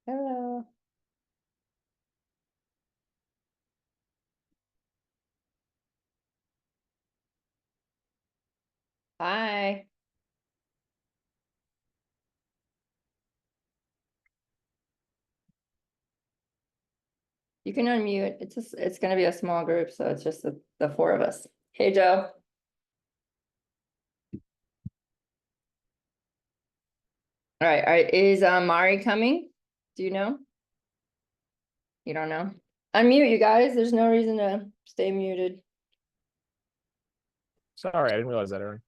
Hello. Hi. You can unmute. It's gonna be a small group, so it's just the four of us. Hey, Joe. All right. Is Mari coming? Do you know? You don't know? Unmute, you guys. There's no reason to stay muted. Sorry, I didn't realize that, Aaron.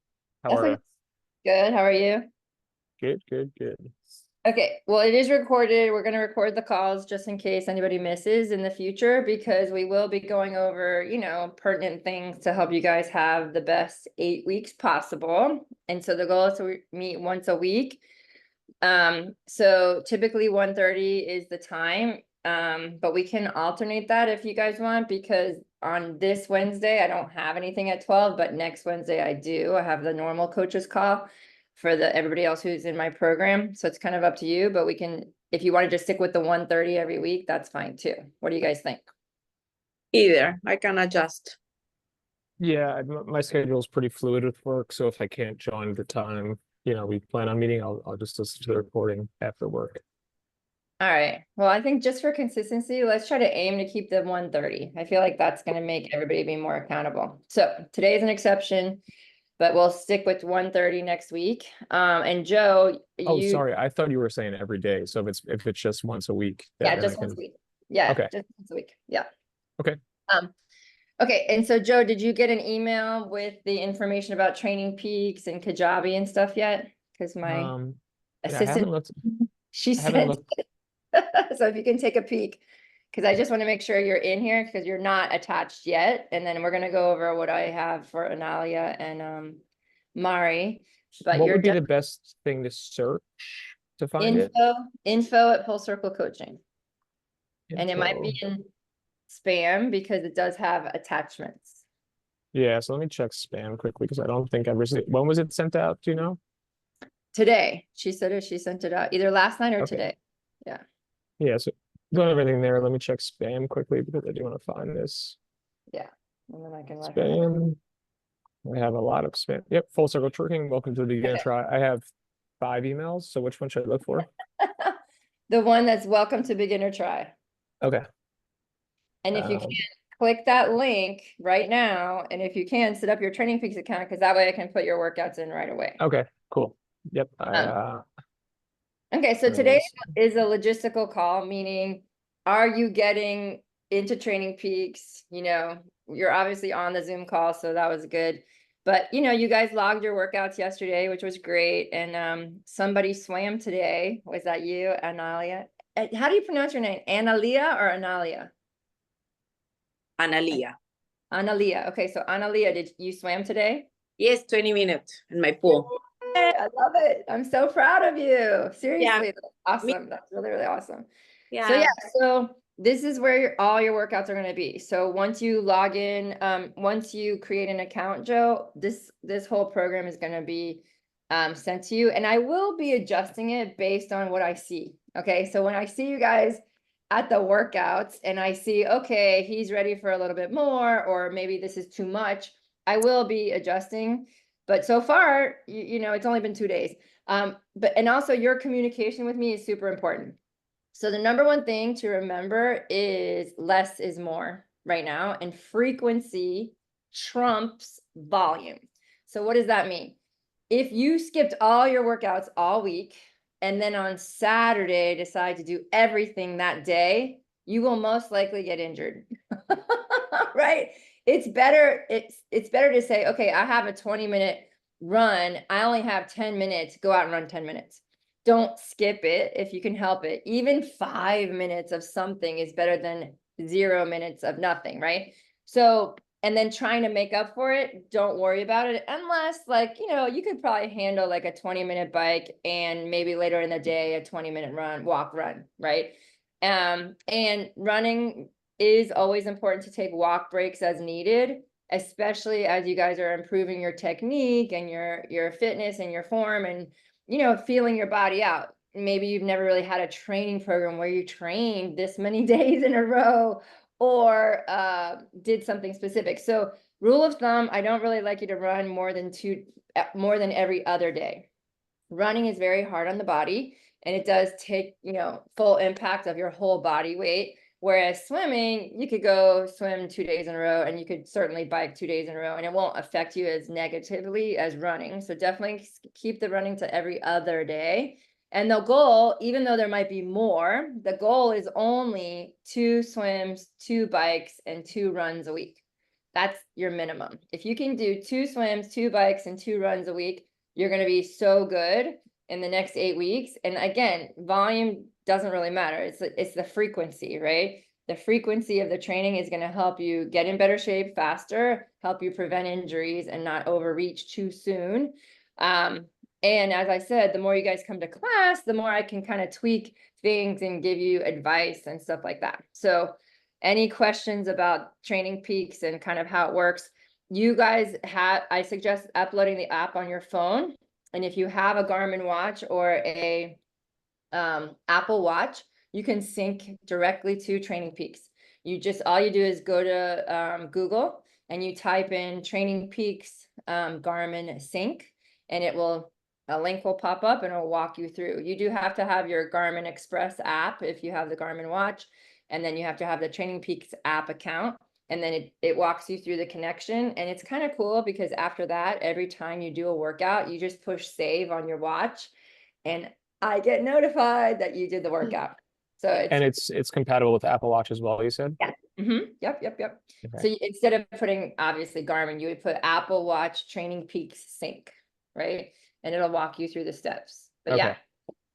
How That's are okay. you? Good. How are you? Good, good, good. Okay, well, it is recorded. We're gonna record the calls just in case anybody misses in the future, because we will be going over, pertinent things to help you guys have the best 8 weeks possible. And so the goal is to meet once a week. So typically 1:30 is the time. But we can alternate that if you guys want, because on this Wednesday, I don't have anything at 12, but next Wednesday I do. I have the normal coaches call for everybody else who's in my program. So it's kind of up to you, but we can, if you want to just stick with the 1:30 every week, that's fine too. What do you guys think? Either, I can adjust. Yeah, my schedule is pretty fluid with work, so if I can't join the time, we plan on meeting, I'll just listen to the recording after work. All right. Well, I think just for consistency, let's try to aim to keep the 1:30. I feel like that's going to make everybody be more accountable. So today is an exception, but we'll stick with 1:30 next week. And Joe, Oh, sorry, I thought you were saying every day. So if it's just once a week, yeah, then I just once a can. week. Yeah, Okay. just once a week. Yeah. Okay. Okay. And so Joe, did you get an email with the information about Training Peaks and Kajabi and stuff yet? Because my Yeah, I haven't assistant, looked. she I haven't sent looked. it. So if you can take a peek, because I just want to make sure you're in here because you're not attached yet. And then we're going to go over what I have for Analia and Mari. But What you're would be the best thing to search to find it? info at Full Circle Coaching. And it might be Info. in spam because it does have attachments. Yeah, so let me check spam quickly because I don't think I've received. When was it sent out? Do you know? Today, she said she sent it out either last night or Okay. today. Yeah. Yeah, so don't have anything there. Let me check spam quickly because I do want to find this. Yeah. And then I can let her know. Spam. I have a lot of spam. Yep, Full Circle Tricking. Welcome to the beginner Okay. try. I have 5 emails. So which one should I look for? The one that's welcome to beginner try. Okay. And if you can, click that link right now. And if you can, set up your Training Peaks account, because that way I can put your workouts in right away. Okay, cool. Yep. Okay, so today is a logistical call, meaning are you getting into Training Peaks? You're obviously on the Zoom call, so that was good. But you guys logged your workouts yesterday, which was great. And somebody swam today. Was that you, Analia? How do you pronounce your name? Analia or Analia? Analia. Analia. Okay, so Analia, did you swam today? Yes, 20 minutes in my pool. I love it. I'm so proud of you. Seriously, Yeah. that's awesome. That's really, really awesome. Yeah. So this is where all your workouts are going to be. So once you log in, once you create an account, Joe, this whole program is going to be sent to you, and I will be adjusting it based on what I see. Okay, so when I see you guys at the workouts and I see, okay, he's ready for a little bit more, or maybe this is too much, I will be adjusting. But so far, it's only been 2 days. And also your communication with me is super important. So the number one thing to remember is less is more right now, and frequency trumps volume. So what does that mean? If you skipped all your workouts all week and then on Saturday decide to do everything that day, you will most likely get injured. Right? It's better to say, okay, I have a 20-minute run. I only have 10 minutes. Go out and run 10 minutes. Don't skip it if you can help it. Even 5 minutes of something is better than 0 minutes of nothing, right? So, and then trying to make up for it, don't worry about it unless you could probably handle like a 20-minute bike and maybe later in the day a 20-minute walk run, right? And running is always important to take walk breaks as needed, especially as you guys are improving your technique and your fitness and your form and feeling your body out. maybe you've never really had a training program where you trained this many days in a row or did something specific. So rule of thumb, I don't really like you to run more than every other day. Running is very hard on the body, and it does take, full impact of your whole body weight. Whereas swimming, you could go swim 2 days in a row, and you could certainly bike 2 days in a row, and it won't affect you as negatively as running. So definitely keep the running to every other day. And the goal, even though there might be more, the goal is only 2 swims, 2 bikes, and 2 runs a week. That's your minimum. If you can do 2 swims, 2 bikes, and 2 runs a week, you're going to be so good in the next 8 weeks. And again, volume doesn't really matter. It's the frequency, right? The frequency of the training is going to help you get in better shape faster, help you prevent injuries and not overreach too soon. And as I said, the more you guys come to class, the more I can kind of tweak things and give you advice and stuff like that. So any questions about Training Peaks and kind of how it works? You guys I suggest uploading the app on your phone. And if you have a Garmin watch or a Apple Watch, you can sync directly to Training Peaks. All you do is go to Google and you type in Training Peaks Garmin sync, and a link will pop up and it'll walk you through. You do have to have your Garmin Express app if you have the Garmin watch, and then you have to have the Training Peaks app account, and then it walks you through the connection. And it's kind of cool because after that, every time you do a workout, you just push save on your watch, and I get notified that you did the workout. So it's compatible with Apple Watch as well, you said? Yeah. Yep. Okay. So instead of putting obviously Garmin, you would put Apple Watch Training Peaks sync, right? And it'll walk you through the steps. But Okay. yeah.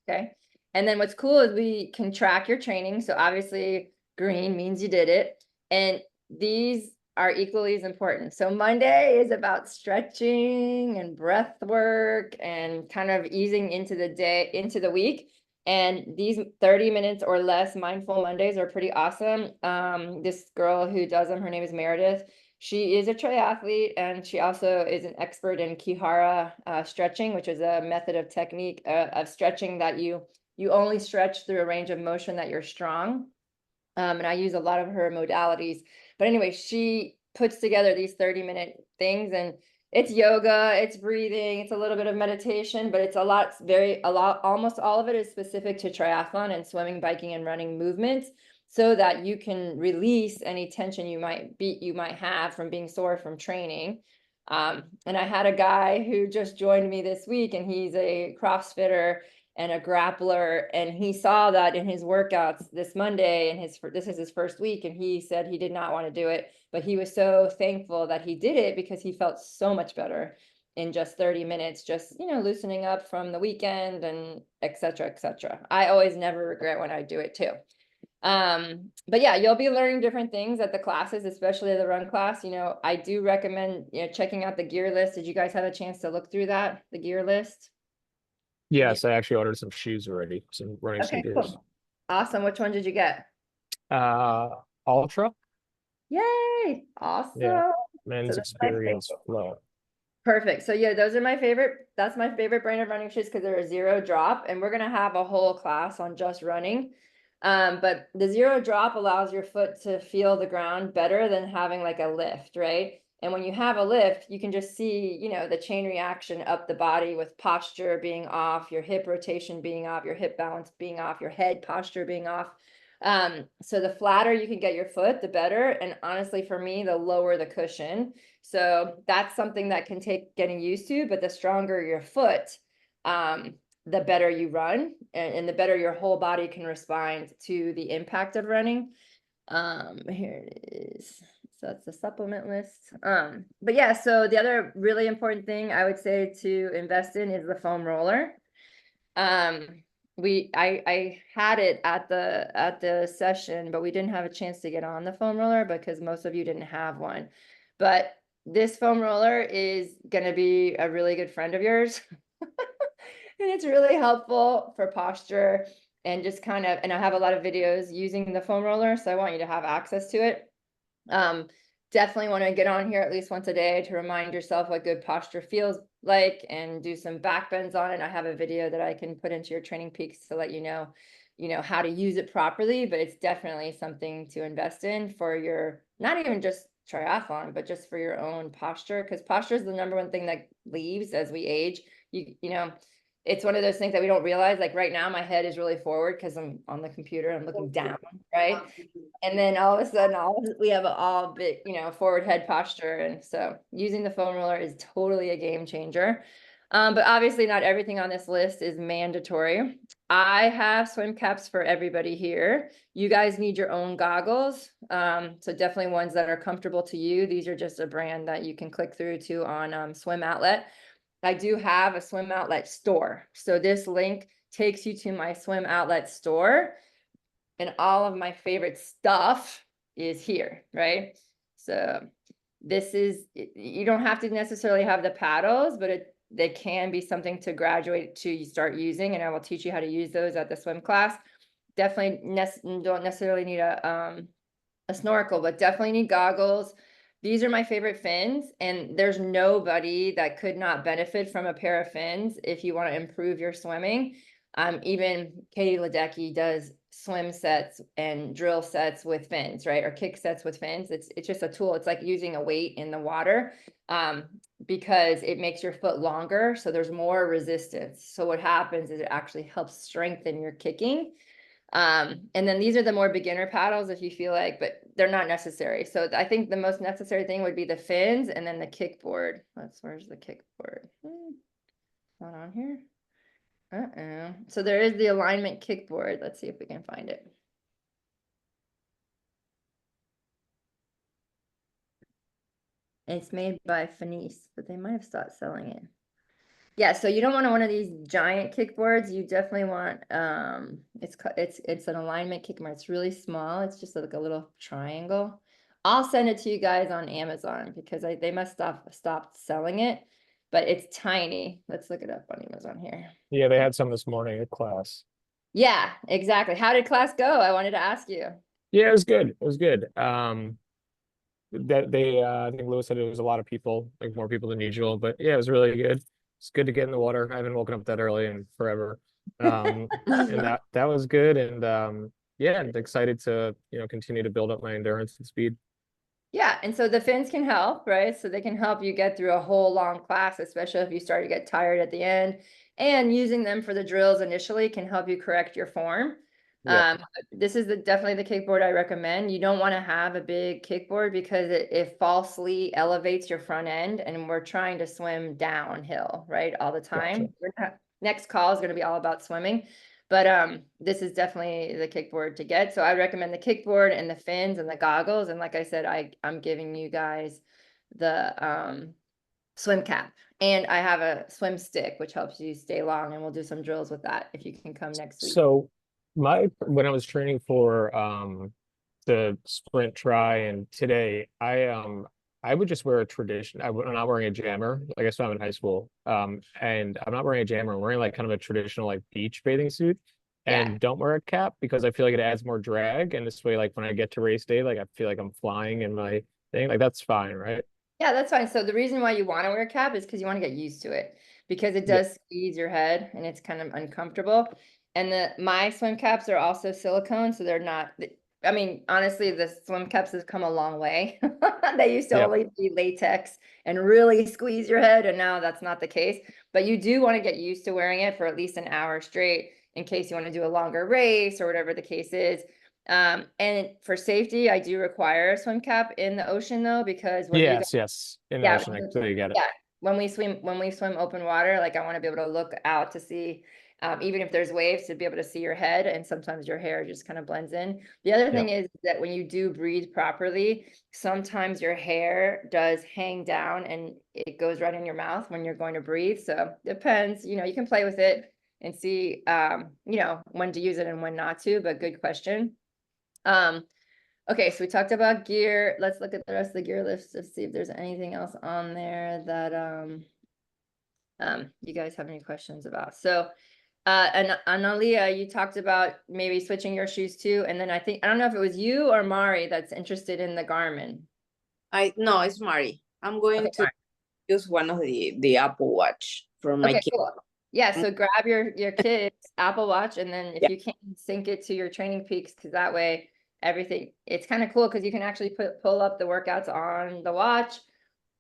Okay. And then what's cool is we can track your training. So obviously green means you did it. And these are equally as important. So Monday is about stretching and breath work and kind of easing into the day, into the week. And these 30 minutes or less mindful Mondays are pretty awesome. This girl who does them, her name is Meredith. She is a triathlete, and she also is an expert in Kihara stretching, which is a method of technique of stretching that you only stretch through a range of motion that you're strong. And I use a lot of her modalities. But anyway, she puts together these 30-minute things, and it's yoga, it's breathing, it's a little bit of meditation, but it's almost all of it is specific to triathlon and swimming, biking, and running movements, so that you can release any tension you might have from being sore from training. And I had a guy who just joined me this week, and he's a CrossFitter and a grappler, and he saw that in his workouts this Monday, and this is his first week, and he said he did not want to do it, but he was so thankful that he did it because he felt so much better in just 30 minutes, just loosening up from the weekend and et cetera, et cetera. I always never regret when I do it too. But yeah, you'll be learning different things at the classes, especially the run class. I do recommend checking out the gear list. Did you guys have a chance to look through that, the gear list? Yes, I actually ordered some shoes already, some running sneakers. Cool. Awesome. Which one did you get? Ultra. Yay! Awesome. Yeah. Men's So that's my Experience favorite. Flow. Perfect. So yeah, those are my favorite. That's my favorite brand of running shoes because they're a 0 drop, and we're gonna have a whole class on just running. But the 0 drop allows your foot to feel the ground better than having like a lift, right? And when you have a lift, you can just see, the chain reaction up the body with posture being off, your hip rotation being off, your hip balance being off, your head posture being off. So the flatter you can get your foot, the better. And honestly, for me, the lower the cushion. So that's something that can take getting used to, but the stronger your foot, the better you run, and the better your whole body can respond to the impact of running. Here it is. So that's the supplement list. But yeah, so the other really important thing I would say to invest in is the foam roller. I had it at the session, but we didn't have a chance to get on the foam roller because most of you didn't have one. But this foam roller is going to be a really good friend of yours. And it's really helpful for posture and just and I have a lot of videos using the foam roller, so I want you to have access to it. definitely want to get on here at least once a day to remind yourself what good posture feels like and do some back bends on it. I have a video that I can put into your Training Peaks to let you know how to use it properly, but it's definitely something to invest in for your, not even just triathlon, but just for your own posture, because posture is the number one thing that leaves as we age. It's one of those things that we don't realize. Like right now, my head is really forward because I'm on the computer, I'm looking down, right? And then all of a sudden, we have all big, forward head posture. And so using the foam roller is totally a game changer. But obviously not everything on this list is mandatory. I have swim caps for everybody here. You guys need your own goggles. So definitely ones that are comfortable to you. These are just a brand that you can click through to on Swim Outlet. I do have a Swim Outlet store. So this link takes you to my Swim Outlet store, and all of my favorite stuff is here, right? So this is, you don't have to necessarily have the paddles, but they can be something to graduate to you start using, and I will teach you how to use those at the swim class. Definitely don't necessarily need a snorkel, but definitely need goggles. These are my favorite fins, and there's nobody that could not benefit from a pair of fins if you want to improve your swimming. Even Katie Ledecky does swim sets and drill sets with fins, right? Or kick sets with fins. It's just a tool. It's like using a weight in the water, because it makes your foot longer, so there's more resistance. So what happens is it actually helps strengthen your kicking. And then these are the more beginner paddles if you feel like, but they're not necessary. So I think the most necessary thing would be the fins and then the kickboard. Where's the kickboard? Not on here. So there is the alignment kickboard. Let's see if we can find it. It's made by Finis, but they might have stopped selling it. Yeah, so you don't want one of these giant kickboards. You definitely want it's an alignment kickboard. It's really small. It's just like a little triangle. I'll send it to you guys on Amazon because they must stopped selling it, but it's tiny. Let's look it up on Amazon here. Yeah, they had some this morning at class. Yeah, exactly. How did class go? I wanted to ask you. Yeah, it was good. It was good. I think Lewis said it was a lot of people, like more people than usual, but yeah, it was really good. It's good to get in the water. I haven't woken up that early in forever. And that was good. And yeah, and excited to, continue to build up my endurance and speed. Yeah, and so the fins can help, right? So they can help you get through a whole long class, especially if you start to get tired at the end. And using them for the drills initially can help you correct your form. Yeah. This is definitely the kickboard I recommend. You don't want to have a big kickboard because it falsely elevates your front end, and we're trying to swim downhill, right, all the time. Next call is going to be all about swimming. But this is definitely the kickboard to get. So I recommend the kickboard and the fins and the goggles. And like I said, I'm giving you guys the swim cap. And I have a swim stick, which helps you stay long. And we'll do some drills with that if you can come next week. So when I was training for the sprint try and today, I would just wear a tradition. I'm not wearing a jammer. Like I said, I'm in high school. And I'm not wearing a jammer. I'm wearing like kind of a traditional like beach bathing suit, and don't wear a cap because I feel like it adds more drag. And this way, like when I get to race day, like I feel like I'm flying in my thing. Like that's fine, right? Yeah, that's fine. So the reason why you want to wear a cap is because you want to get used to it, because it does squeeze your head and it's kind of uncomfortable. And my swim caps are also silicone, so they're not. I mean, honestly, the swim caps has come a long way. They used to only be latex and really squeeze your head, and now that's not the case. But you do want to get used to wearing it for at least an hour straight in case you want to do a longer race or whatever the case is. And for safety, I do require a swim cap in the ocean though, because when yes. In the ocean, like, so you get it. yeah, when we swim open water, like I want to be able to look out to see, even if there's waves, to be able to see your head, and sometimes your hair just kind of blends in. The other thing is that when you do breathe properly, sometimes your hair does hang down and it goes right in your mouth when you're going to breathe. So depends, you can play with it and see, when to use it and when not to, but good question. Okay, so we talked about gear. Let's look at the rest of the gear list to see if there's anything else on there that you guys have any questions about. So and Analia, you talked about maybe switching your shoes too, and then I don't know if it was you or Mari that's interested in the Garmin. No, it's Mari. I'm going Okay, to fine. use one of the Apple Watch for my Okay, kid. cool. Yeah, so grab your kid's Apple Watch, and then if Yeah. you can sync it to your Training Peaks, because that way everything, it's kind of cool because you can actually pull up the workouts on the watch,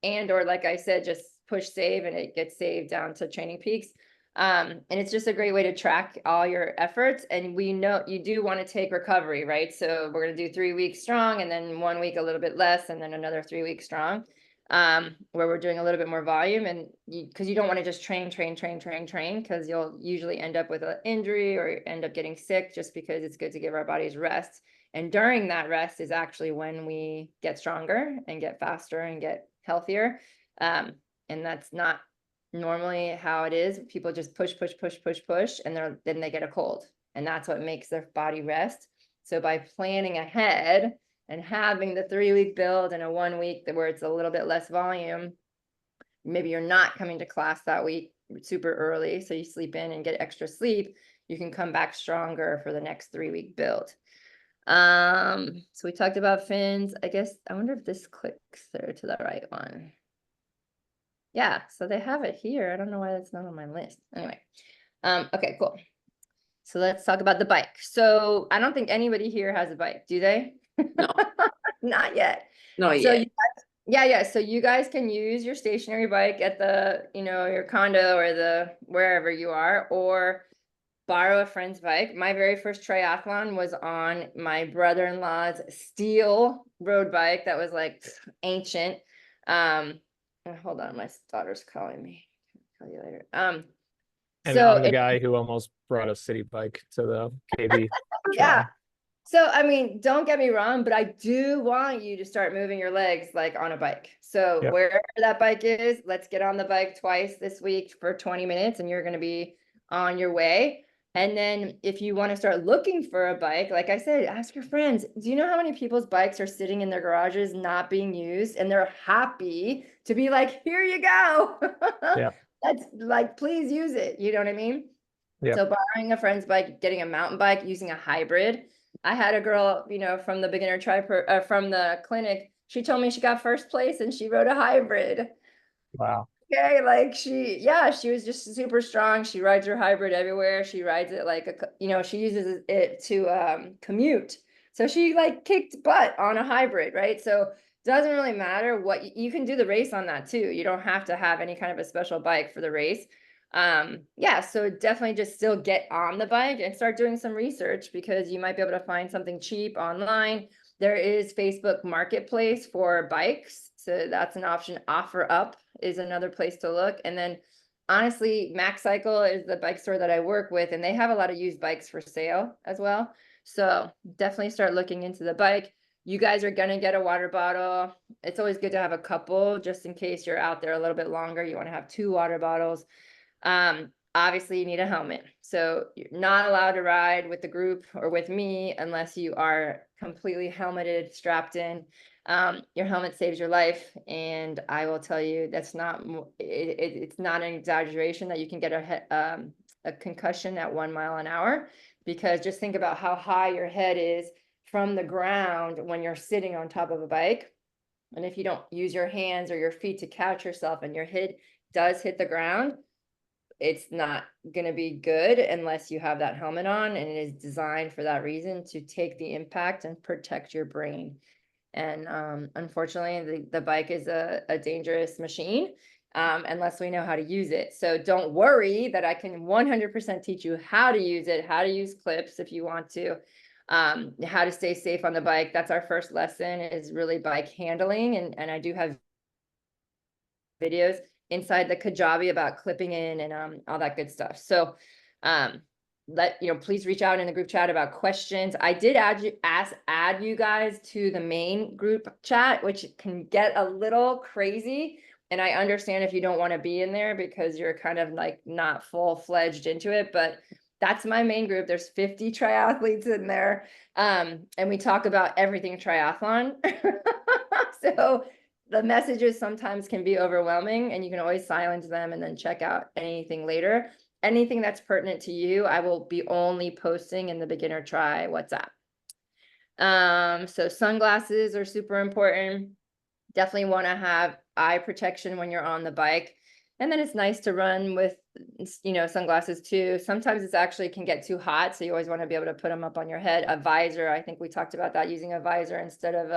and or like I said, just push save and it gets saved down to Training Peaks. And it's just a great way to track all your efforts. And we know you do want to take recovery, right? So we're gonna do 3 weeks strong, and then 1 week a little bit less, and then another 3 weeks strong. Where we're doing a little bit more volume, and because you don't want to just train, because you'll usually end up with an injury or end up getting sick, just because it's good to give our bodies rest. And during that rest is actually when we get stronger and get faster and get healthier. And that's not normally how it is. People just push, and then they get a cold, and that's what makes their body rest. So by planning ahead and having the 3 week build and a 1 week where it's a little bit less volume, maybe you're not coming to class that week super early, so you sleep in and get extra sleep, you can come back stronger for the next 3 week build. So we talked about fins. I guess I wonder if this clicks there to the right one. Yeah, so they have it here. I don't know why that's not on my list. Anyway, okay, cool. So let's talk about the bike. So I don't think anybody here has a bike, do they? No. Not yet. No, So yeah. you guys, yeah. So you guys can use your stationary bike at the, your condo or the wherever you are, or borrow a friend's bike. My very first triathlon was on my brother-in-law's steel road bike that was like ancient. Hold on, my daughter's calling me. I'll tell you later. And So I'm the guy who almost brought a city bike to the KB. yeah. So, I mean, don't get me wrong, but I do want you to start moving your legs like on a bike. So Yep. wherever that bike is, let's get on the bike twice this week for 20 minutes, and you're going to be on your way. And then if you want to start looking for a bike, like I said, ask your friends. Do you know how many people's bikes are sitting in their garages not being used, and they're happy to be like, here you go. Yeah. That's like, please use it. You know what I mean? Yeah. So borrowing a friend's bike, getting a mountain bike, using a hybrid. I had a girl, from the beginner from the clinic. She told me she got first place and she rode a hybrid. Wow. Okay, like she was just super strong. She rides her hybrid everywhere. She rides it like she uses it to commute. So she like kicked butt on a hybrid, right? So doesn't really matter what you can do the race on that too. You don't have to have any kind of a special bike for the race. Yeah, so definitely just still get on the bike and start doing some research, because you might be able to find something cheap online. There is Facebook Marketplace for bikes, so that's an option. OfferUp is another place to look. And then honestly, Max Cycle is the bike store that I work with, and they have a lot of used bikes for sale as well. So definitely start looking into the bike. You guys are gonna get a water bottle. It's always good to have a couple, just in case you're out there a little bit longer. You want to have 2 water bottles. Obviously you need a helmet. So you're not allowed to ride with the group or with me unless you are completely helmeted, strapped in. Your helmet saves your life. And I will tell you, that's not, it's not an exaggeration that you can get a concussion at 1 mile an hour, because just think about how high your head is from the ground when you're sitting on top of a bike. And if you don't use your hands or your feet to catch yourself and your head does hit the ground, it's not going to be good unless you have that helmet on, and it is designed for that reason, to take the impact and protect your brain. And unfortunately, the bike is a dangerous machine unless we know how to use it. So don't worry that I can 100% teach you how to use it, how to use clips if you want to, how to stay safe on the bike. That's our first lesson, is really bike handling. And I do have videos inside the Kajabi about clipping in and all that good stuff. So please reach out in the group chat about questions. I did add you guys to the main group chat, which can get a little crazy. And I understand if you don't want to be in there because you're kind of like not full-fledged into it, but that's my main group. There's 50 triathletes in there. And we talk about everything triathlon. So the messages sometimes can be overwhelming, and you can always silence them and then check out anything later. Anything that's pertinent to you, I will be only posting in the beginner try WhatsApp. So sunglasses are super important. Definitely want to have eye protection when you're on the bike. And then it's nice to run with, sunglasses too. Sometimes it's actually can get too hot, so you always want to be able to put them up on your head. A visor, I think we talked about that, using a visor instead of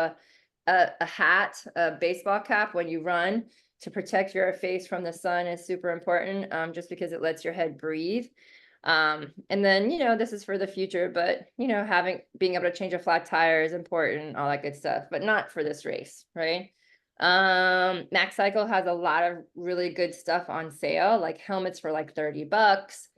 a hat, a baseball cap when you run to protect your face from the sun is super important, just because it lets your head breathe. And then, this is for the future, but being able to change a flat tire is important, all that good stuff, but not for this race, right? Max Cycle has a lot of really good stuff on sale, like helmets for like $30.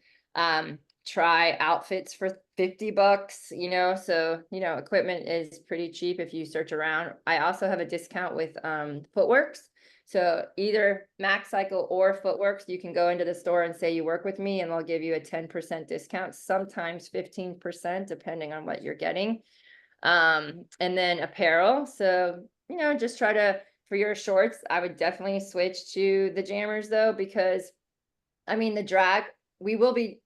Try outfits for $50, so equipment is pretty cheap if you search around. I also have a discount with Footworks. So either Max Cycle or Footworks, you can go into the store and say you work with me and they'll give you a 10% discount, sometimes 15%, depending on what you're getting. And then apparel. So, just try to, for your shorts, I would definitely switch to the jammers though, because the drag, we will be,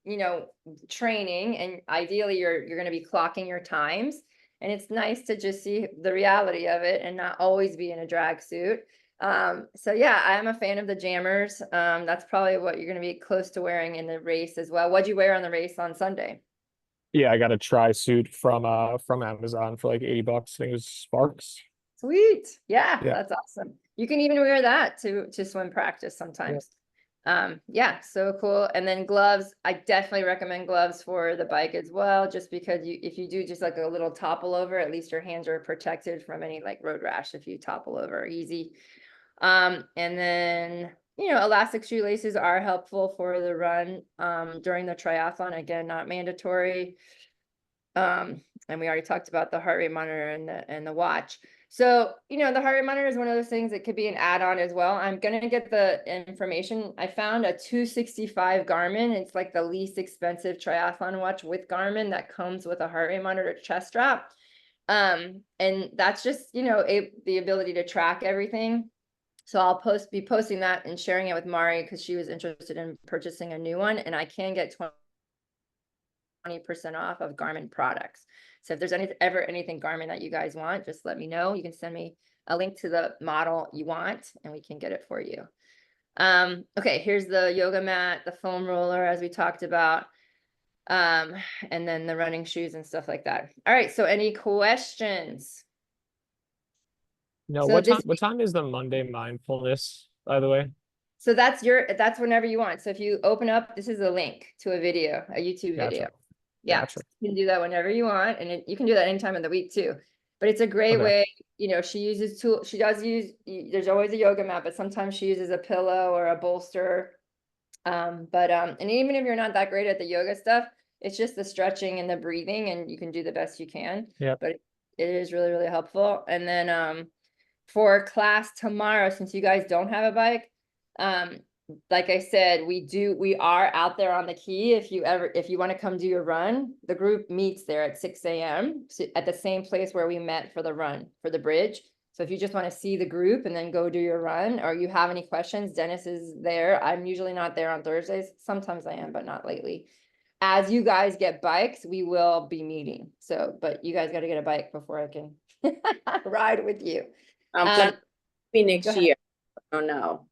training, and ideally you're going to be clocking your times. And it's nice to just see the reality of it and not always be in a drag suit. So yeah, I am a fan of the jammers. That's probably what you're going to be close to wearing in the race as well. What'd you wear on the race on Sunday? Yeah, I got a tri suit from Amazon for like $80. I think it was Sparks. Sweet. Yeah, Yeah. that's awesome. You can even wear that to swim practice sometimes. Yeah, so cool. And then gloves, I definitely recommend gloves for the bike as well, just because if you do just like a little topple over, at least your hands are protected from any like road rash if you topple over easy. And then, elastic shoelaces are helpful for the run during the triathlon. Again, not mandatory. And we already talked about the heart rate monitor and the watch. So, the heart rate monitor is one of those things that could be an add-on as well. I'm gonna get the information. I found a 265 Garmin. It's like the least expensive triathlon watch with Garmin that comes with a heart rate monitor chest strap. And that's just, the ability to track everything. So I'll be posting that and sharing it with Mari because she was interested in purchasing a new one, and I can get 20% off of Garmin products. So if there's ever anything Garmin that you guys want, just let me know. You can send me a link to the model you want and we can get it for you. Okay, here's the yoga mat, the foam roller, as we talked about, and then the running shoes and stuff like that. All right, so any questions? No, So what time is the Monday mindfulness, by the way? So that's whenever you want. So if you open up, this is a link to a video, a YouTube video. Gotcha. Yeah, Gotcha. you can do that whenever you want, and you can do that anytime of the week too. But it's a great Okay. way, she does use, there's always a yoga mat, but sometimes she uses a pillow or a bolster. And even if you're not that great at the yoga stuff, it's just the stretching and the breathing, and you can do the best you can. Yep. But it is really, really helpful. And then for class tomorrow, since you guys don't have a bike, like I said, we are out there on the key. If you want to come do your run, the group meets there at 6 a.m. at the same place where we met for the run, for the bridge. So if you just want to see the group and then go do your run, or you have any questions, Dennis is there. I'm usually not there on Thursdays. Sometimes I am, but not lately. As you guys get bikes, we will be meeting. So, but you guys got to get a bike before I can ride with you. I'm planning to be next go ahead. year. I don't know.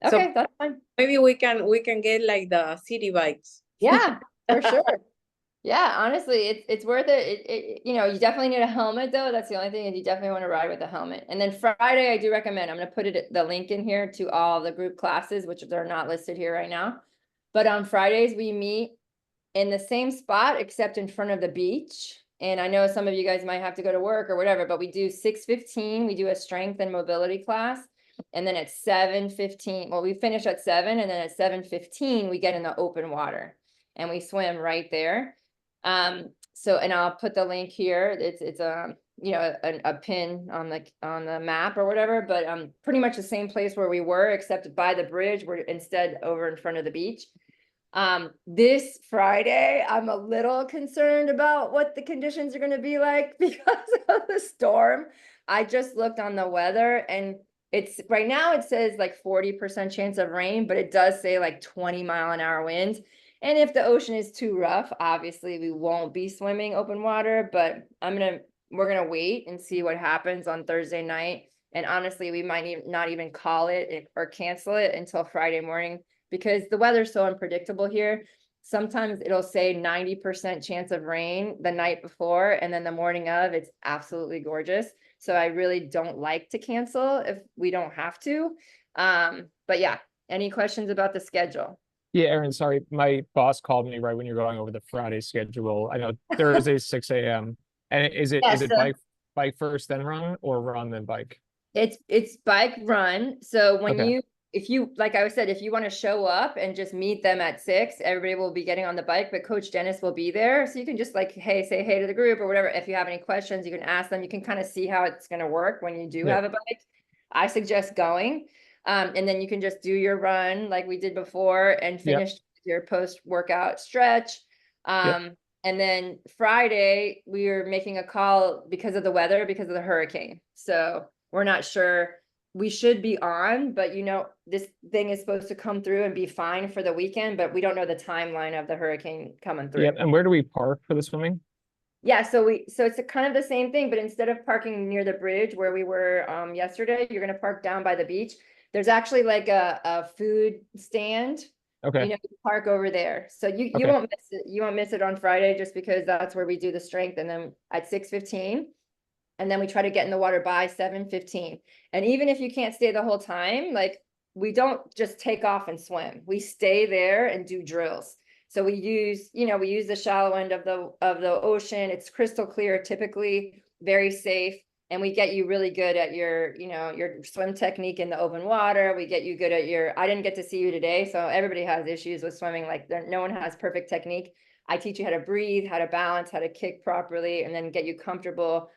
Okay, So that's fine. maybe we can get like the city bikes. Yeah, for sure. Yeah, honestly, it's worth it. You definitely need a helmet though. That's the only thing, is you definitely want to ride with a helmet. And then Friday, I do recommend, I'm going to put the link in here to all the group classes, which they're not listed here right now. But on Fridays, we meet in the same spot, except in front of the beach. And I know some of you guys might have to go to work or whatever, but we do 6:15, we do a strength and mobility class. And then at 7:15, well, we finish at 7, and then at 7:15, we get in the open water and we swim right there. So, and I'll put the link here. It's a pin on the map or whatever, but pretty much the same place where we were, except by the bridge. We're instead over in front of the beach. This Friday, I'm a little concerned about what the conditions are going to be like because of the storm. I just looked on the weather, and it's right now it says like 40% chance of rain, but it does say like 20-mile-an-hour winds. And if the ocean is too rough, obviously we won't be swimming open water, but we're gonna wait and see what happens on Thursday night And honestly, we might not even call it or cancel it until Friday morning because the weather's so unpredictable here. Sometimes it'll say 90% chance of rain the night before, and then the morning of, it's absolutely gorgeous. So I really don't like to cancel if we don't have to. But yeah, any questions about the schedule? Yeah, Aaron, sorry, my boss called me right when you're going over the Friday schedule. I know Thursday 6 a.m. And is Yeah, it so- bike first then run, or run then bike? It's bike run. So when Okay. if you, like I said, if you want to show up and just meet them at 6, everybody will be getting on the bike, but Coach Dennis will be there. So you can just like, hey, say hey to the group or whatever. If you have any questions, you can ask them. You can kind of see how it's going to work when you do Yeah. have a bike. I suggest going. And then you can just do your run like we did before and finish your post-workout stretch. And then Friday, we are making a call because of the weather, because of the hurricane. So we're not sure. We should be on, but you know, this thing is supposed to come through and be fine for the weekend, but we don't know the timeline of the hurricane coming through. Yep. And where do we park for the swimming? Yeah, so it's a kind of the same thing, but instead of parking near the bridge where we were yesterday, you're gonna park down by the beach. There's actually like a food stand. You Okay. know, you park over there. So you Okay. won't miss it. You won't miss it on Friday just because that's where we do the strength, and then at 6:15. And then we try to get in the water by 7:15. And even if you can't stay the whole time, like we don't just take off and swim. We stay there and do drills. So we use the shallow end of the ocean. It's crystal clear, typically very safe. And we get you really good at your swim technique in the open water. We get you good at I didn't get to see you today. So everybody has issues with swimming. Like no one has perfect technique. I teach you how to breathe, how to balance, how to kick properly, and then get you comfortable,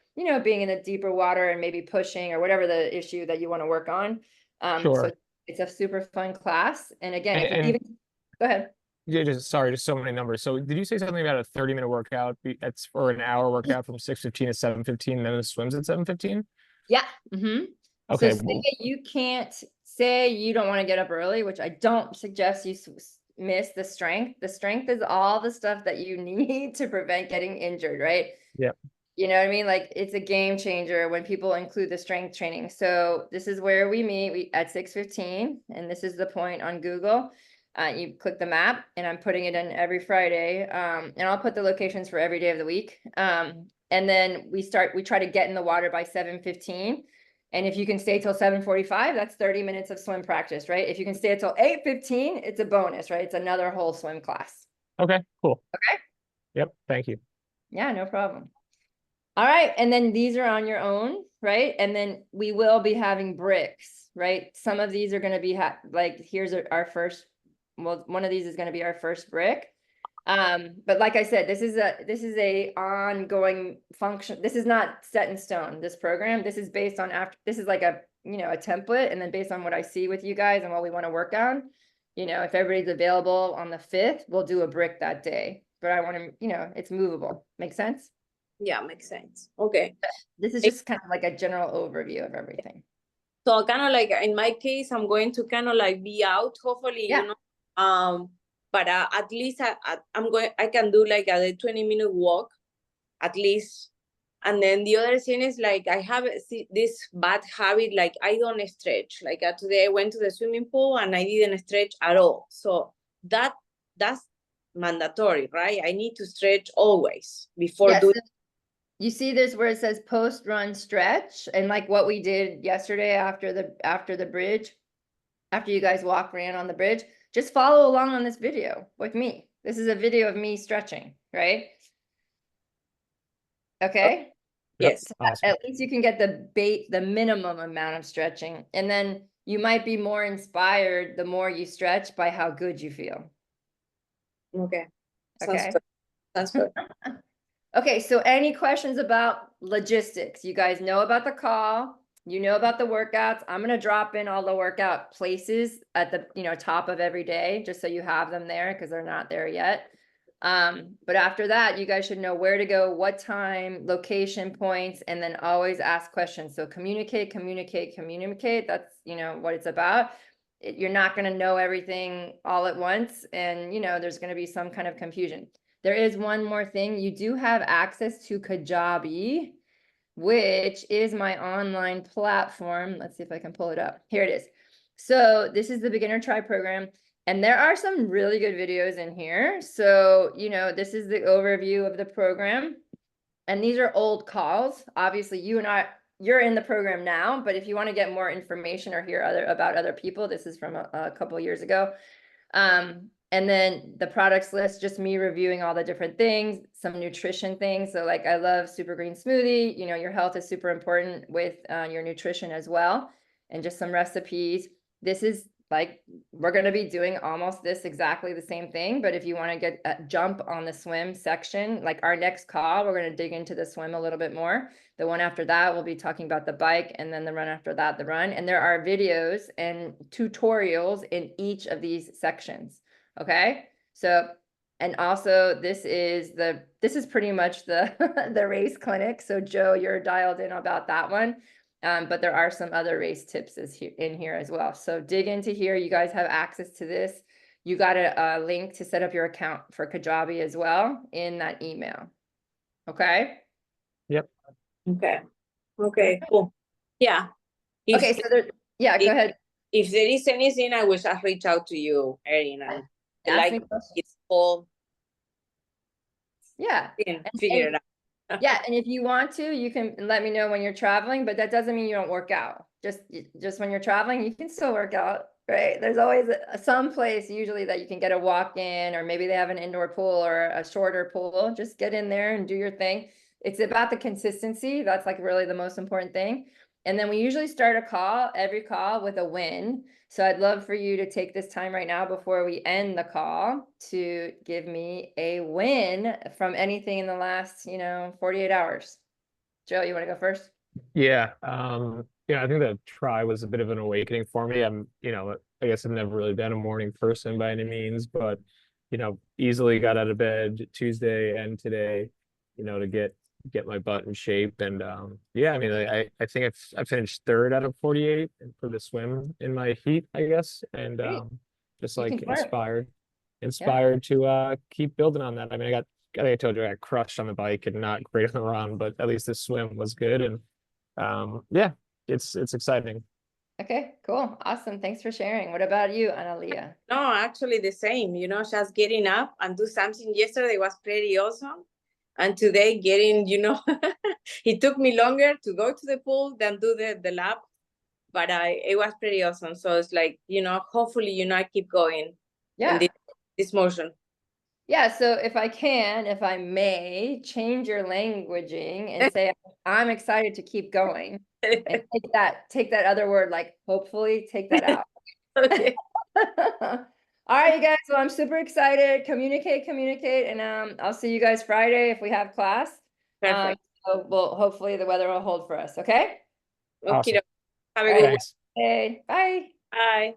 being in the deeper water and maybe pushing or whatever the issue that you want to work on. So Sure. it's a super fun class. And again, if you And even, go ahead. yeah, just so many numbers. So did you say something about a 30-minute workout? That's for an hour workout from 6:15 to 7:15, and then it swims at 7:15? Yeah. Mm-hmm. Okay. So say you don't want to get up early, which I don't suggest you miss the strength. The strength is all the stuff that you need to prevent getting injured, right? Yep. You know what I mean? Like it's a game changer when people include the strength training. So this is where we meet at 6:15, and this is the point on Google. You click the map, and I'm putting it in every Friday. And I'll put the locations for every day of the week. And then we try to get in the water by 7:15. And if you can stay till 7:45, that's 30 minutes of swim practice, right? If you can stay until 8:15, it's a bonus, right? It's another whole swim class. Okay, cool. Okay. Yep, thank you. Yeah, no problem. All right, and then these are on your own, right? And then we will be having bricks, right? Some of these are going to be like here's our first. Well, one of these is going to be our first brick. But like I said, this is a ongoing function. This is not set in stone. This program, this is based on this is like a template, and then based on what I see with you guys and what we want to work on. If everybody's available on the 5th, we'll do a brick that day. But I want to, it's movable. Make sense? Yeah, makes sense. Okay. This is just kind of like a general overview of everything. So kind of like in my case, I'm going to kind of like be out, hopefully, Yeah. But at least I can do like a 20-minute walk, at least. And then the other thing is like, I have this bad habit, like I don't stretch. Like today I went to the swimming pool and I didn't stretch at all. So that's mandatory, right? I need to stretch always before Yes. doing. You see this where it says post-run stretch, and like what we did yesterday after the bridge, after you guys ran on the bridge, just follow along on this video with me. This is a video of me stretching, right? Okay. Yes. So Awesome. at least you can get the minimum amount of stretching, and then you might be more inspired the more you stretch by how good you feel. Okay. Okay. Sounds good. Okay, so any questions about logistics? You guys know about the call, you know about the workouts. I'm gonna drop in all the workout places at the top of every day, just so you have them there because they're not there yet. But after that, you guys should know where to go, what time, location points, and then always ask questions. So communicate. That's what it's about. You're not gonna know everything all at once, and there's gonna be some kind of confusion. There is one more thing. You do have access to Kajabi, which is my online platform. Let's see if I can pull it up. Here it is. So this is the Beginner Try program. And there are some really good videos in here. So, you know, this is the overview of the program. And these are old calls. Obviously, you're in the program now, but if you want to get more information or hear about other people, this is from a couple of years ago. And then the products list, just me reviewing all the different things, some nutrition things. So like I love Super Green Smoothie, you know, your health is super important with your nutrition as well. And just some recipes. This is like, we're going to be doing almost this exactly the same thing. But if you want to get a jump on the swim section, like our next call, we're going to dig into the swim a little bit more. The one after that, we'll be talking about the bike, and then the run after that, the run. And there are videos and tutorials in each of these sections. Okay. So, and also this is pretty much the, the race clinic. So Joe, you're dialed in about that one. But there are some other race tips in here as well. So dig into here. You guys have access to this. You got a link to set up your account for Kajabi as well in that email. Okay. Okay. Okay, cool. Yeah. Okay. So there, yeah, go if- ahead. If there is anything, I will just reach out to you, Erin, and Ask me like questions. it's all Yeah. figure it out. Yeah, and if you want to, you can let me know when you're traveling, but that doesn't mean you don't work out. Just when you're traveling, you can still work out, right? There's always some place usually that you can get a walk in, or maybe they have an indoor pool or a shorter pool. Just get in there and do your thing. It's about the consistency. That's like really the most important thing. And then we usually start every call with a win. So I'd love for you to take this time right now before we end the call to give me a win from anything in the last, 48 hours. Joe, you want to go first? Yeah. I think the try was a bit of an awakening for me. I guess I've never really been a morning person by any means, but, easily got out of bed Tuesday and today, to get my butt in shape. And I think I finished third out of 48 for the swim in my heat, I guess. And Great. just You like can start. inspired to keep building on that. I mean, I think I told you I got crushed on the bike and not great on the run, but at least the swim was good. And it's exciting. Okay, cool. Awesome. Thanks for sharing. What about you, Analia? No, actually the same, just getting up and do something yesterday was pretty awesome. And today getting, it took me longer to go to the pool than do the lap, but it was pretty awesome. So it's like, hopefully, I keep going Yeah. in this motion. Yeah, so if I may, change your languaging and say, I'm excited to keep going. And take that other word, like hopefully take that out. Okay. All right, you guys, well, I'm super excited. Communicate, and I'll see you guys Friday if we have class. Perfect. So hopefully the weather will hold for us, okay? Awesome. Okay. Have a good one. Thanks. Okay, bye. Bye.